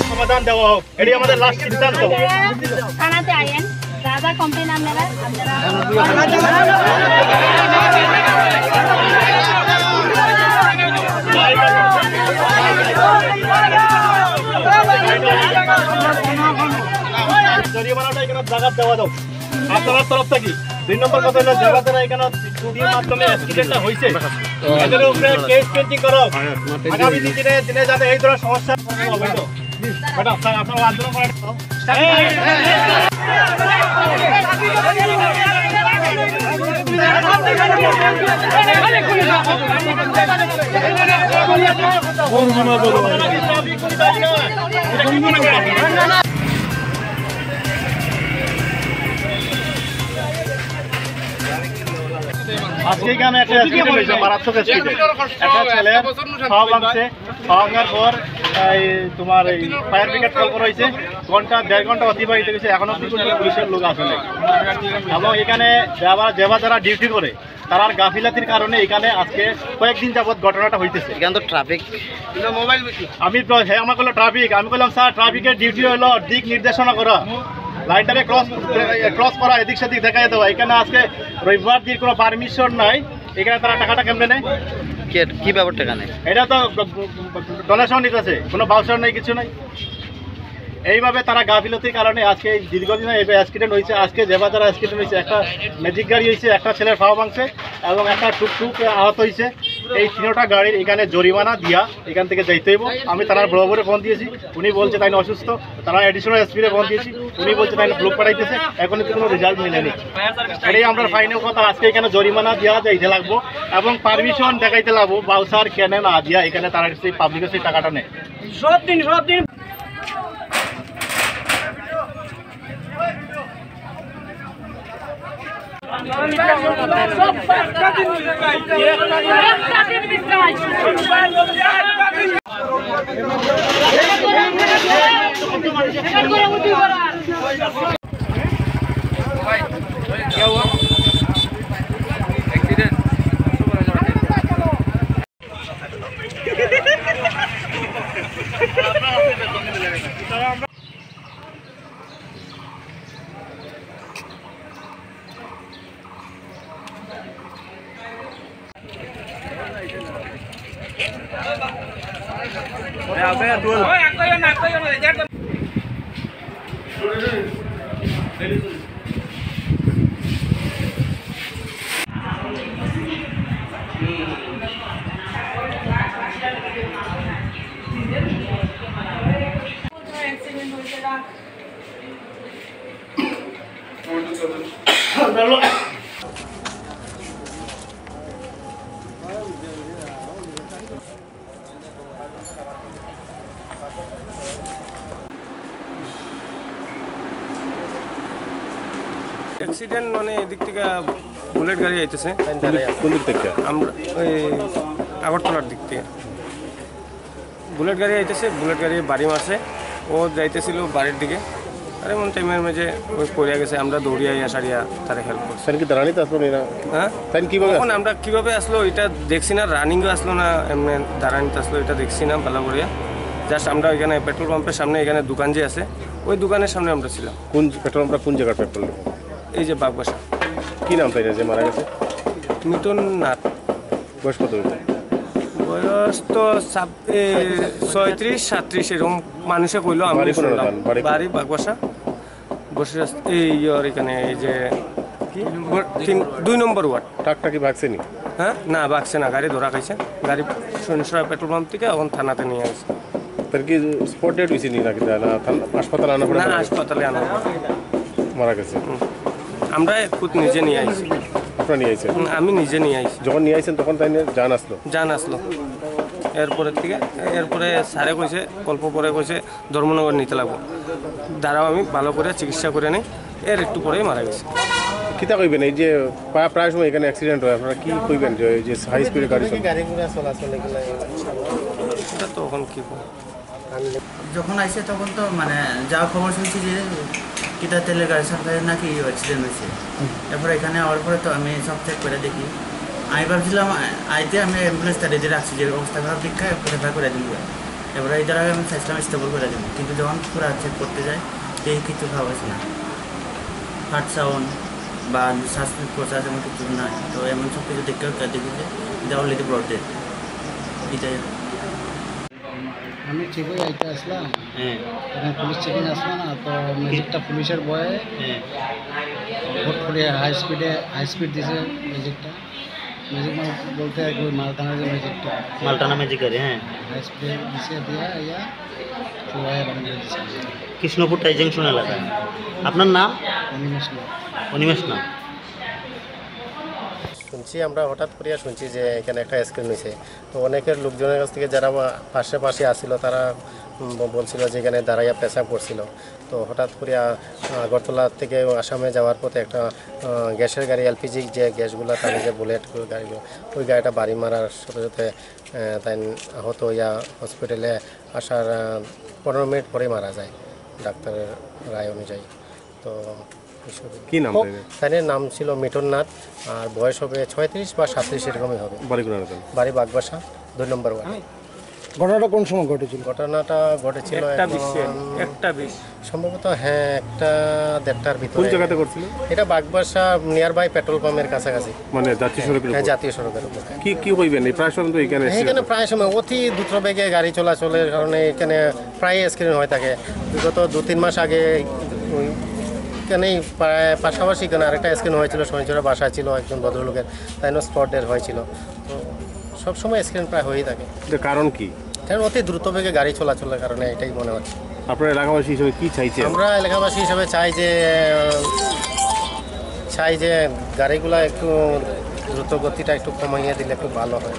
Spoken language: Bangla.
সমাধান দেওয়া হোক, এটি আমাদের লাস্ট সিদ্ধান্ত। থানাতে আইন দাদা কমপ্লেন আপনারা জরিমানাটা এখানে জায়গা দেওয়া দাও আপনার তরফ থেকে। 2 নম্বর কথা হলো জায়গাটা এখানে চুরির মাধ্যমে অ্যাক্সিডেন্টটা হয়েছে, এদের উপরে কেস পেন্টিং করো। আগামী দিনে যাতে এই ধরনের সমস্যা হবে তো ম্যাডাম আপনার আন্দোলন করেন। আজকে এখানে একটা অ্যাক্সিডেন্ট হয়েছে, মারাত্মক অ্যাক্সিডেন্ট। একটা ছেলে খাওয়া ভাঙছে, খাওয়া ভাঙার পর তোমার এই ফায়ার ব্রিগেড কল করা হয়েছে। 1.5 ঘন্টা অতিবাহিত হয়েছে, এখনো পর্যন্ত পুলিশের লোক আসে নাই। এবং এখানে যারা ডিউটি করে তার গাফিলাতির কারণে এখানে আজকে কয়েকদিন যাবৎ ঘটনাটা হইতেছে। এখানে তো ট্রাফিক আমি আমাকে বললো ট্রাফিক, আমি বললাম স্যার ট্রাফিকের ডিউটি হলো দিক নির্দেশনা করা, লাইনটারে ক্রস করা, এদিক সেদিক দেখাই দেওয়া। এখানে আজকে রবিবার দিন কোনো পারমিশন নাই, এখানে তারা টাকাটা কেমনে নেয়? কি ব্যাপার টাকা নেই? এটা তো ডোনেশন নিতেছে, কোনো বাউচার নেই, কিছু নাই। এইভাবে তারা গাফিলতির কারণে আজকে দীর্ঘদিন অ্যাক্সিডেন্ট হয়েছে। আজকে যারা অ্যাক্সিডেন্ট হয়েছে, একটা ম্যাজিক গাড়ি হয়েছে, একটা ছেলের পাওয়া ভাঙছে এবং একটা টুকটুক আহত হয়েছে। এই 3টা গাড়ির এখানে জরিমানা দিয়া এখান থেকে যাইতে হইব। আমি তার বড় ফোন দিয়েছি, উনি বলছে তাই অসুস্থ। তারা এডিশনাল এসপিরে ফোন দিয়েছি, উনি বলছে তাই ব্লক পাঠাইতেছে, এখন কোনো রেজাল্ট মিলেনি। এটাই আমরা ফাইনাল কথা, আজকে এখানে জরিমানা দেওয়া যাইতে লাগবো এবং পারমিশন দেখাইতে লাগবো। বাউসার কেনে না দিয়া এখানে তারা সেই পাবলিকের সেই টাকাটা নেয়। সব দিন क्या हुआ? एक्सीडेंट অ্যাক্সিডেন্ট মানে এদিক থেকে বুলেট গাড়ি আইতেছে। কোন দিক থেকে? আমরা ওই আগরতলার দিক থেকে বুলেট গাড়ি আইতেছে, বুলেট গাড়ি বাড়ি মারছে। ও যাইতেছিল বাড়ির দিকে, আর এমন টাইমের মাঝে ওই পড়িয়া গেছে। আমরা দৌড়িয়া সারিয়া তারা হেল্প করছি। কি দাঁড়ানিতে আসলো না? হ্যাঁ, এখন আমরা কীভাবে আসলো এটা দেখছি না, রানিংও আসলো না, এমনি দাঁড়ানিতে আসলো এটা দেখছি না ভালো করিয়া। জাস্ট আমরা ওইখানে পেট্রোল পাম্পের সামনে এখানে দোকান যে আছে ওই দোকানের সামনে আমরা ছিলাম। কোন পেট্রোল পাম্পটা কোন জায়গার পেট্রোল? এই যে বাগবাসা। কি নাম তাই যে মারা গেছে? মিটন নাথ। বয়স কত? বয়স তো 36-37 এরকম মানুষে কইলো। আমি বাড়ি বাগবাসা বসে এই এখানে এই যে 2 নম্বর ওয়ার্ড। ট্রাকটা কি ভাগছে নি? হ্যাঁ, না ভাগছে না, গাড়ি ধরা খাইছে। গাড়ি সৈন্যসরা পেট্রোল পাম্প থেকে এখন থানাতে নিয়ে আসছে। তার কি স্পট ডেট হয়েছে নি নাকি? হাসপাতালে আনা পড়ে? না, হাসপাতালে আনা মারা গেছে। আমরা খুদ নিজে নিয়ে আইছি। আপনারা নিয়ে আইছেন? আমি নিজে নিয়ে আইছি। যখন নিয়ে আইছেন তখন তাই জান আসলো? জান আসলো। এরপরে স্যারে কইছে, অল্প পরে কইছে ধর্মনগর নিতে লাগবো। দাঁড়াও আমি ভালো করে চিকিৎসা করে নিই, এর একটু পরেই মারা গেছে। কিতা কইবেন এই যে প্রায় সময় এখানে অ্যাক্সিডেন্ট হয়, আপনারা কি কইবেন যে এই যে হাই স্পিডে গাড়ি চলাচল? এটা তো এখন কি করব? যখন আইসে তখন তো মানে যা খবর শুনছি যে কিতা তেলের গাড়ি সাপ্লাই নাকি অ্যাক্সিডেন্ট হয়েছে। এরপর এখানে আওয়ার পরে তো আমি সব চেক করে দেখি। আমি ভাবছিলাম আইতে আমি অ্যাম্বুলেন্স তাড়িয়ে রাখছি, যে অবস্থা খারাপ দীক্ষা রেফার করে দিল। এবারে এই দ্বারা আমি চাইছিলাম স্টেবল করে দেবো, কিন্তু যখন পুরো চেক করতে যাই এই কিছু খাওয়া হয়েছে না, হার্ট সাউন্ড বা শ্বাস প্রশ্বাস এমন কিছু নাই। তো এমন সব কিছু দেখে দেখি যে অলরেডি ব্রড ডেড। এটাই আমি ঠিকই আইতে আসলাম, এখানে পুলিশ চেকিং আসলো না, তো ম্যাজিকটা পুলিশের বয়ে ভোট করে হাই স্পিড দিছে ম্যাজিকটা। ম্যাজিক বলতে আর কি মালটানা যে ম্যাজিকটা, মালটানা ম্যাজিক গাড়ি, হ্যাঁ, হাই স্পিডে দিছে দিয়া ইয়া চুয়ায় বাড়ি দিছে। কৃষ্ণপুর টাই জংশন এলাকা। আপনার নাম? অনিমেষ নাম। শুনছি আমরা হঠাৎ করিয়া শুনছি যে এখানে একটা অ্যাক্সিডেন্ট হয়েছে। তো অনেকের লোকজনের কাছ থেকে যারা পাশে আসছিল তারা বলছিল যে এখানে দাঁড়াইয়া পেশাব করছিল। তো হঠাৎ করিয়া আগরতলা থেকে আসামে যাওয়ার পথে একটা গ্যাসের গাড়ি, এলপিজি যে গ্যাসগুলো তাদের যে বুলেট গাড়িগুলো, ওই গাড়িটা বাড়ি মারার সাথে সাথে তাই আহত হইয়া হসপিটালে আসার 15 মিনিট পরেই মারা যায় ডাক্তারের রায় অনুযায়ী। তো কি নাম? তার নাম ছিল মিঠুন নাথ, আর বয়স হবে 36 বা 37 এরকমই হবে। বাড়ি বাগবাসা 2 নম্বর ওয়ার্ড। ঘটনাটা কোন সময় ঘটেছিল? ঘটনাটা ঘটেছিল একটা সম্ভবত হ্যাঁ 1-1:30টার ভিতরে। কোন জায়গাতে করছিল এটা বাগবাসা নিয়ার বাই পেট্রোল পাম্পের কাছাকাছি, মানে জাতীয় সড়কের উপর? জাতীয় সড়কের উপর। কি কইবেন এই প্রায় সময় তো এখানে প্রায় সময় অতি দ্রুতবেগে গাড়ি চলাচলের কারণে এখানে প্রায় অ্যাক্সিডেন্ট হয়ে থাকে। বিগত 2-3 মাস আগে এখানেই প্রায় পাশাপাশি এখানে আরেকটা অ্যাক্সিডেন্ট হয়েছিল, শনিচরে বাসা ছিল একজন ভদ্রলোকের, তাই না স্পট ডেথ হয়েছিল। তো সবসময় অ্যাক্সিডেন্ট প্রায় হয়েই থাকে। কারণ কি? কারণ অতি দ্রুতবেগে গাড়ি চলাচলের কারণে এটাই মনে হচ্ছে। আপনারা এলাকাবাসী হিসেবে কি চাইছেন? আমরা এলাকাবাসী হিসেবে চাই যে গাড়িগুলো একটু দ্রুত গতিটা একটু কমাইয়ে দিলে খুব ভালো হয়।